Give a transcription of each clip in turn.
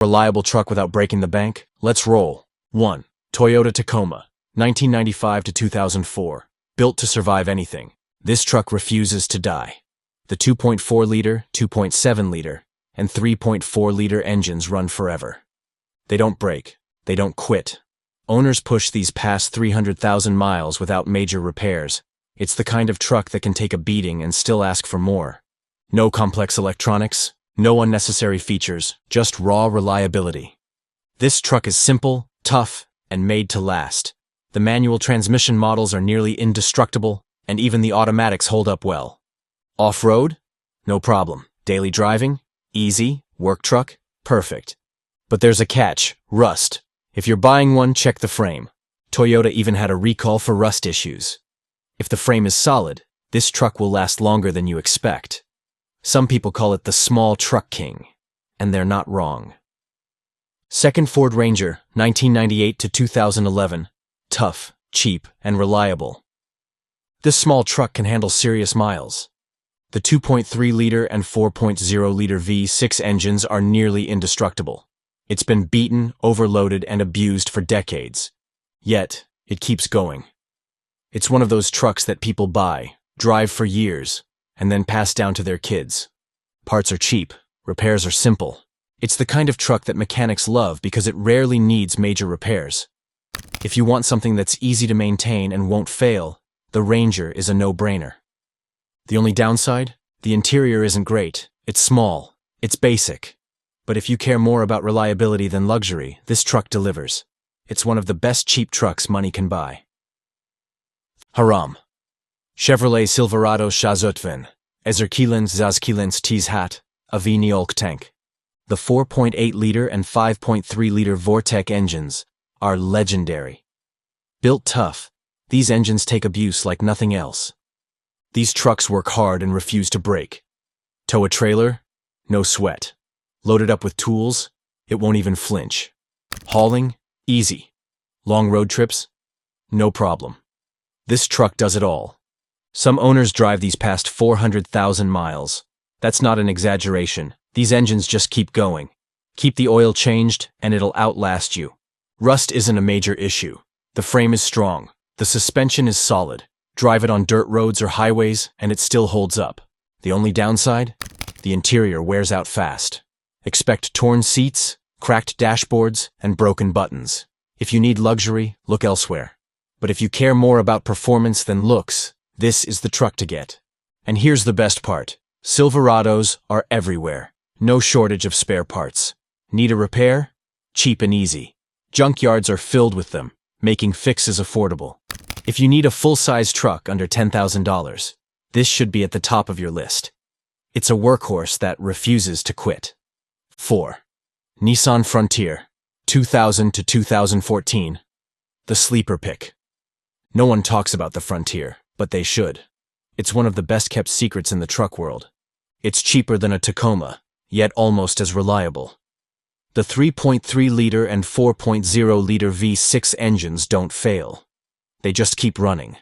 Reliable truck without breaking the bank? Let's roll. 1. Toyota Tacoma, 1995 to 2004. Built to survive anything. This truck refuses to die. The 2.4-liter, 2.7-liter, and 3.4-liter engines run forever. They don't break. They don't quit. Owners push these past 300,000 miles without major repairs. It's the kind of truck that can take a beating and still ask for more. No complex electronics, no unnecessary features, just raw reliability. This truck is simple, tough, and made to last. The manual transmission models are nearly indestructible, and even the automatics hold up well. Off-road? No problem. Daily driving? Easy. Work truck? Perfect. But there's a catch: rust. If you're buying one, check the frame. Toyota even had a recall for rust issues. If the frame is solid, this truck will last longer than you expect. Some people call it the small truck king, and they're not wrong. Second Ford Ranger, 1998 to 2011. Tough, cheap, and reliable. This small truck can handle serious miles. The 2.3-liter and 4.0-liter V6 engines are nearly indestructible. It's been beaten, overloaded, and abused for decades. Yet, it keeps going. It's one of those trucks that people buy, drive for years, and then pass down to their kids. Parts are cheap, repairs are simple. It's the kind of truck that mechanics love because it rarely needs major repairs. If you want something that's easy to maintain and won't fail, the Ranger is a no-brainer. The only downside? The interior isn't great. It's small. It's basic. But if you care more about reliability than luxury, this truck delivers. It's one of the best cheap trucks money can buy. Haram. Chevrolet Silverado Shazutven, Ezerkilens Zazkilens Tizhat, Aviniolk tank. The 4.8-liter and 5.3-liter Vortec engines are legendary. Built tough, these engines take abuse like nothing else. These trucks work hard and refuse to break. Tow a trailer? No sweat. Loaded up with tools? It won't even flinch. Hauling? Easy. Long road trips? No problem. This truck does it all. Some owners drive these past 400,000 miles. That's not an exaggeration. These engines just keep going. Keep the oil changed, and it'll outlast you. Rust isn't a major issue. The frame is strong. The suspension is solid. Drive it on dirt roads or highways, and it still holds up. The only downside? The interior wears out fast. Expect torn seats, cracked dashboards, and broken buttons. If you need luxury, look elsewhere. But if you care more about performance than looks, this is the truck to get. And here's the best part. Silverados are everywhere. No shortage of spare parts. Need a repair? Cheap and easy. Junkyards are filled with them, making fixes affordable. If you need a full-size truck under $10,000, this should be at the top of your list. It's a workhorse that refuses to quit. 4. Nissan Frontier, 2000 to 2014. The sleeper pick. No one talks about the Frontier, but they should. It's one of the best-kept secrets in the truck world. It's cheaper than a Tacoma, yet almost as reliable. The 3.3-liter and 4.0-liter V6 engines don't fail. They just keep running.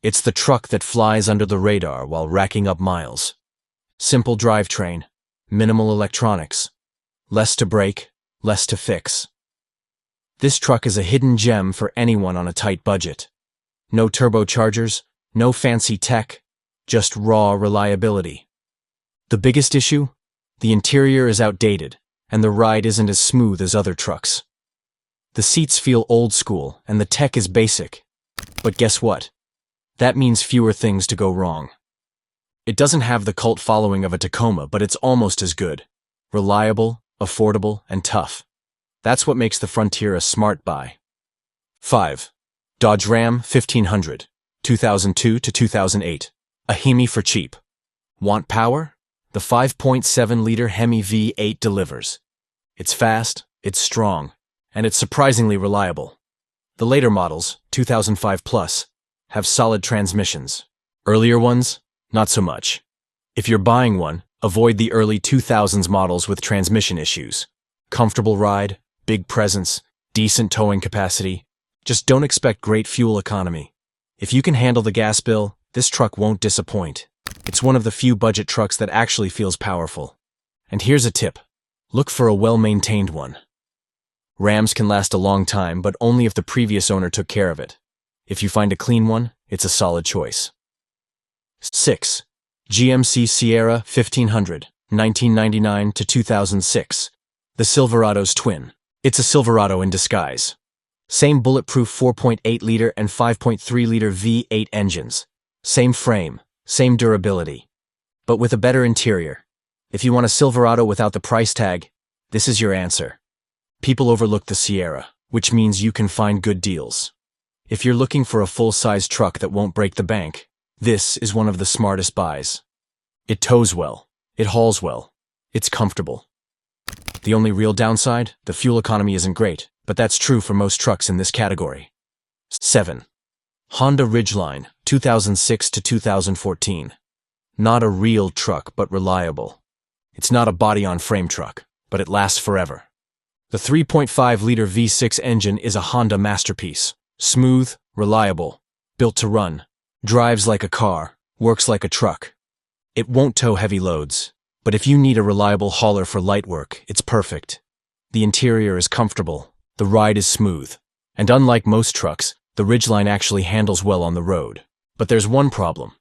It's the truck that flies under the radar while racking up miles. Simple drivetrain, minimal electronics. Less to break, less to fix. This truck is a hidden gem for anyone on a tight budget. No turbochargers, no fancy tech, just raw reliability. The biggest issue? The interior is outdated, and the ride isn't as smooth as other trucks. The seats feel old school, and the tech is basic. But guess what? That means fewer things to go wrong. It doesn't have the cult following of a Tacoma, but it's almost as good. Reliable, affordable, and tough. That's what makes the Frontier a smart buy. 5. Dodge Ram 1500, 2002 to 2008. A Hemi for cheap. Want power? The 5.7-liter Hemi V8 delivers. It's fast, it's strong, and it's surprisingly reliable. The later models, 2005 plus, have solid transmissions. Earlier ones, not so much. If you're buying one, avoid the early 2000s models with transmission issues. Comfortable ride, big presence, decent towing capacity. Just don't expect great fuel economy. If you can handle the gas bill, this truck won't disappoint. It's one of the few budget trucks that actually feels powerful. And here's a tip. Look for a well-maintained one. Rams can last a long time, but only if the previous owner took care of it. If you find a clean one, it's a solid choice. 6. GMC Sierra 1500, 1999 to 2006. The Silverado's twin. It's a Silverado in disguise. Same bulletproof 4.8-liter and 5.3-liter V8 engines. Same frame, same durability, but with a better interior. If you want a Silverado without the price tag, this is your answer. People overlook the Sierra, which means you can find good deals. If you're looking for a full-size truck that won't break the bank, this is one of the smartest buys. It tows well, it hauls well, it's comfortable. The only real downside, the fuel economy isn't great, but that's true for most trucks in this category. 7. Honda Ridgeline, 2006 to 2014. Not a real truck, but reliable. It's not a body-on-frame truck, but it lasts forever. The 3.5-liter V6 engine is a Honda masterpiece. Smooth, reliable, built to run, drives like a car, works like a truck. It won't tow heavy loads, but if you need a reliable hauler for light work, it's perfect. The interior is comfortable, the ride is smooth, and unlike most trucks, the Ridgeline actually handles well on the road. But there's one problem.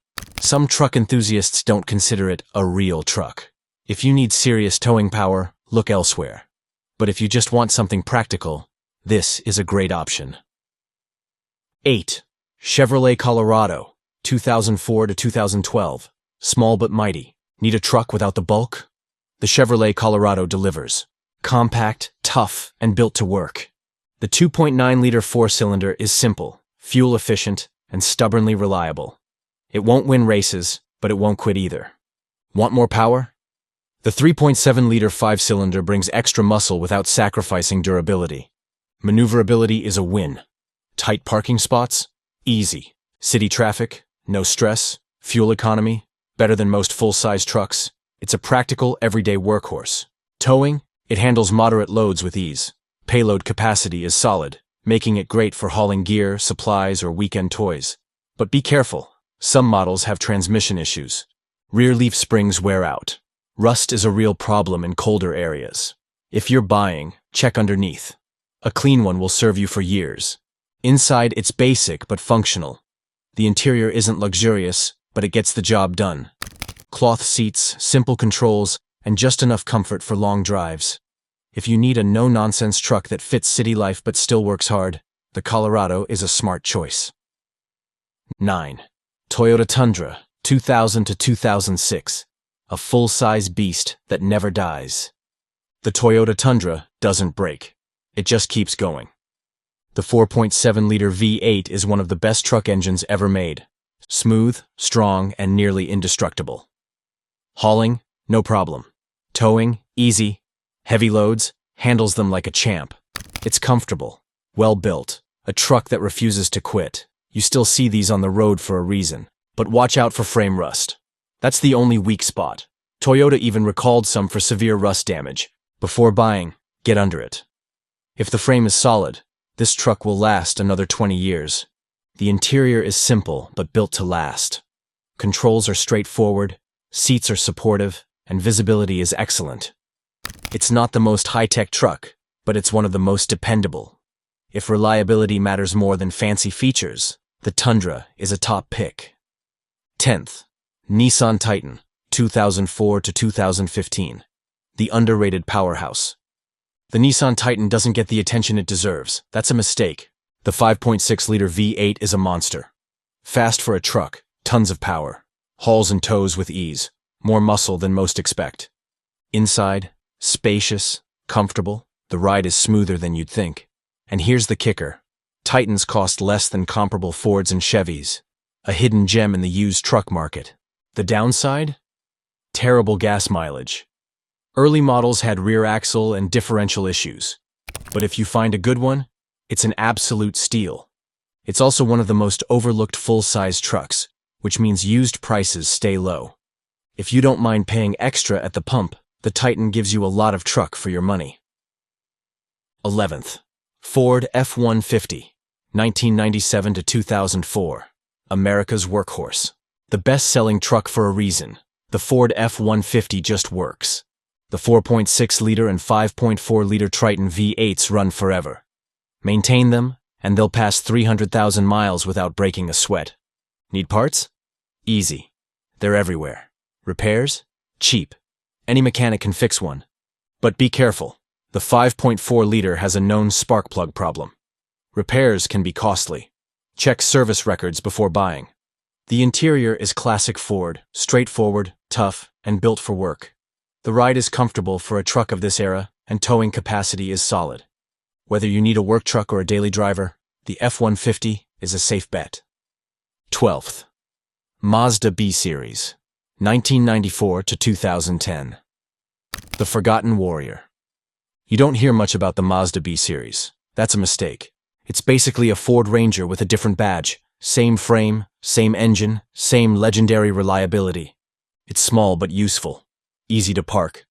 Some truck enthusiasts don't consider it a real truck. If you need serious towing power, look elsewhere. But if you just want something practical, this is a great option. 8. Chevrolet Colorado, 2004 to 2012. Small but mighty. Need a truck without the bulk? The Chevrolet Colorado delivers. Compact, tough, and built to work. The 2.9-liter four-cylinder is simple, fuel-efficient, and stubbornly reliable. It won't win races, but it won't quit either. Want more power? The 3.7-liter five-cylinder brings extra muscle without sacrificing durability. Maneuverability is a win. Tight parking spots? Easy. City traffic? No stress. Fuel economy? Better than most full-size trucks. It's a practical, everyday workhorse. Towing? It handles moderate loads with ease. Payload capacity is solid, making it great for hauling gear, supplies, or weekend toys. But be careful. Some models have transmission issues. Rear leaf springs wear out. Rust is a real problem in colder areas. If you're buying, check underneath. A clean one will serve you for years. Inside, it's basic but functional. The interior isn't luxurious, but it gets the job done. Cloth seats, simple controls, and just enough comfort for long drives. If you need a no-nonsense truck that fits city life but still works hard, the Colorado is a smart choice. 9. Toyota Tundra, 2000 to 2006. A full-size beast that never dies. The Toyota Tundra doesn't break. It just keeps going. The 4.7-liter V8 is one of the best truck engines ever made. Smooth, strong, and nearly indestructible. Hauling? No problem. Towing? Easy. Heavy loads? Handles them like a champ. It's comfortable. Well built. A truck that refuses to quit. You still see these on the road for a reason. But watch out for frame rust. That's the only weak spot. Toyota even recalled some for severe rust damage. Before buying, get under it. If the frame is solid, this truck will last another 20 years. The interior is simple but built to last. Controls are straightforward, seats are supportive, and visibility is excellent. It's not the most high-tech truck, but it's one of the most dependable. If reliability matters more than fancy features, the Tundra is a top pick. 10th. Nissan Titan, 2004 to 2015. The underrated powerhouse. The Nissan Titan doesn't get the attention it deserves. That's a mistake. The 5.6-liter V8 is a monster. Fast for a truck, tons of power. Hauls and tows with ease. More muscle than most expect. Inside, spacious, comfortable. The ride is smoother than you'd think. And here's the kicker. Titans cost less than comparable Fords and Chevys. A hidden gem in the used truck market. The downside? Terrible gas mileage. Early models had rear axle and differential issues. But if you find a good one, it's an absolute steal. It's also one of the most overlooked full-size trucks, which means used prices stay low. If you don't mind paying extra at the pump, the Titan gives you a lot of truck for your money. 11th. Ford F-150, 1997 to 2004. America's workhorse. The best-selling truck for a reason. The Ford F-150 just works. The 4.6-liter and 5.4-liter Triton V8s run forever. Maintain them, and they'll pass 300,000 miles without breaking a sweat. Need parts? Easy. They're everywhere. Repairs? Cheap. Any mechanic can fix one. But be careful. The 5.4-liter has a known spark plug problem. Repairs can be costly. Check service records before buying. The interior is classic Ford, straightforward, tough, and built for work. The ride is comfortable for a truck of this era, and towing capacity is solid. Whether you need a work truck or a daily driver, the F-150 is a safe bet. 12th. Mazda B-Series, 1994 to 2010. The Forgotten Warrior. You don't hear much about the Mazda B-Series. That's a mistake. It's basically a Ford Ranger with a different badge. Same frame, same engine, same legendary reliability. It's small but useful. Easy to park.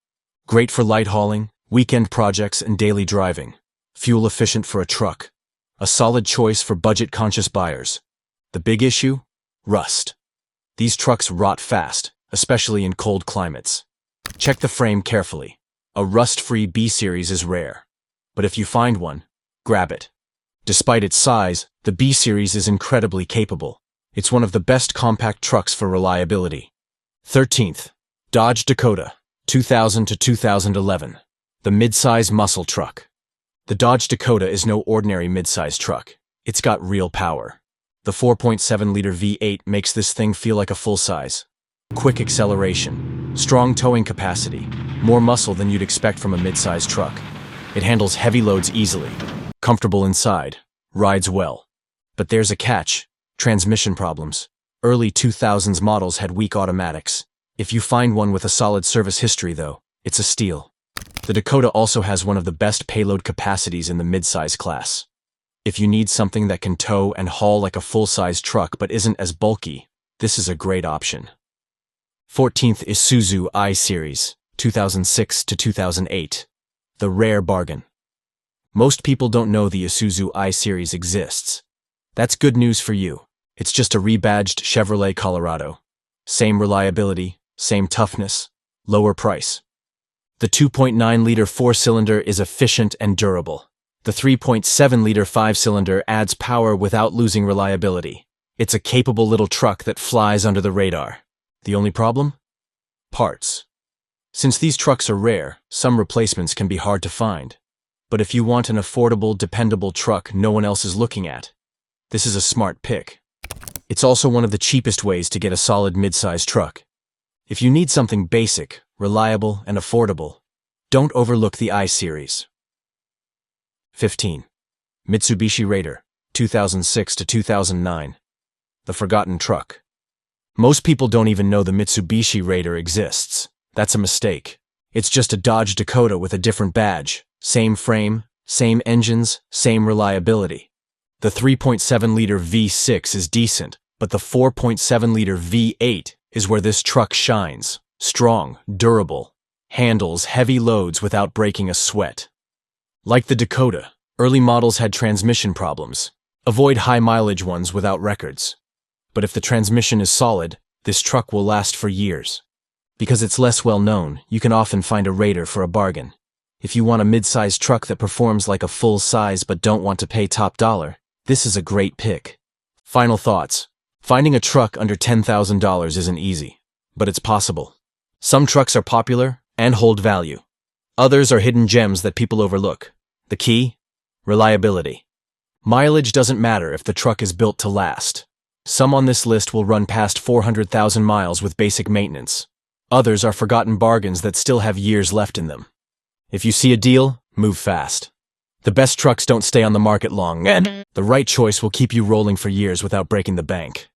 Great for light hauling, weekend projects, and daily driving. Fuel efficient for a truck. A solid choice for budget-conscious buyers. The big issue? Rust. These trucks rot fast, especially in cold climates. Check the frame carefully. A rust-free B-Series is rare. But if you find one, grab it. Despite its size, the B-Series is incredibly capable. It's one of the best compact trucks for reliability. 13th. Dodge Dakota, 2000 to 2011. The midsize muscle truck. The Dodge Dakota is no ordinary midsize truck. It's got real power. The 4.7-liter V8 makes this thing feel like a full-size. Quick acceleration, strong towing capacity, more muscle than you'd expect from a midsize truck. It handles heavy loads easily, comfortable inside, rides well. But there's a catch: transmission problems. Early 2000s models had weak automatics. If you find one with a solid service history, though, it's a steal. The Dakota also has one of the best payload capacities in the midsize class. If you need something that can tow and haul like a full-size truck but isn't as bulky, this is a great option. 14th. Isuzu I-Series, 2006 to 2008. The rare bargain. Most people don't know the Isuzu I-Series exists. That's good news for you. It's just a rebadged Chevrolet Colorado. Same reliability, same toughness, lower price. The 2.9-liter four-cylinder is efficient and durable. The 3.7-liter five-cylinder adds power without losing reliability. It's a capable little truck that flies under the radar. The only problem? Parts. Since these trucks are rare, some replacements can be hard to find. But if you want an affordable, dependable truck no one else is looking at, this is a smart pick. It's also one of the cheapest ways to get a solid mid-size truck. If you need something basic, reliable, and affordable, don't overlook the I-Series. 15. Mitsubishi Raider, 2006 to 2009. The Forgotten Truck. Most people don't even know the Mitsubishi Raider exists. That's a mistake. It's just a Dodge Dakota with a different badge. Same frame, same engines, same reliability. The 3.7-liter V6 is decent, but the 4.7-liter V8 is where this truck shines. Strong, durable, handles heavy loads without breaking a sweat. Like the Dakota, early models had transmission problems. Avoid high-mileage ones without records. But if the transmission is solid, this truck will last for years. Because it's less well-known, you can often find a Raider for a bargain. If you want a mid-size truck that performs like a full-size but don't want to pay top dollar, this is a great pick. Final thoughts. Finding a truck under $10,000 isn't easy, but it's possible. Some trucks are popular and hold value. Others are hidden gems that people overlook. The key? Reliability. Mileage doesn't matter if the truck is built to last. Some on this list will run past 400,000 miles with basic maintenance. Others are forgotten bargains that still have years left in them. If you see a deal, move fast. The best trucks don't stay on the market long, and the right choice will keep you rolling for years without breaking the bank.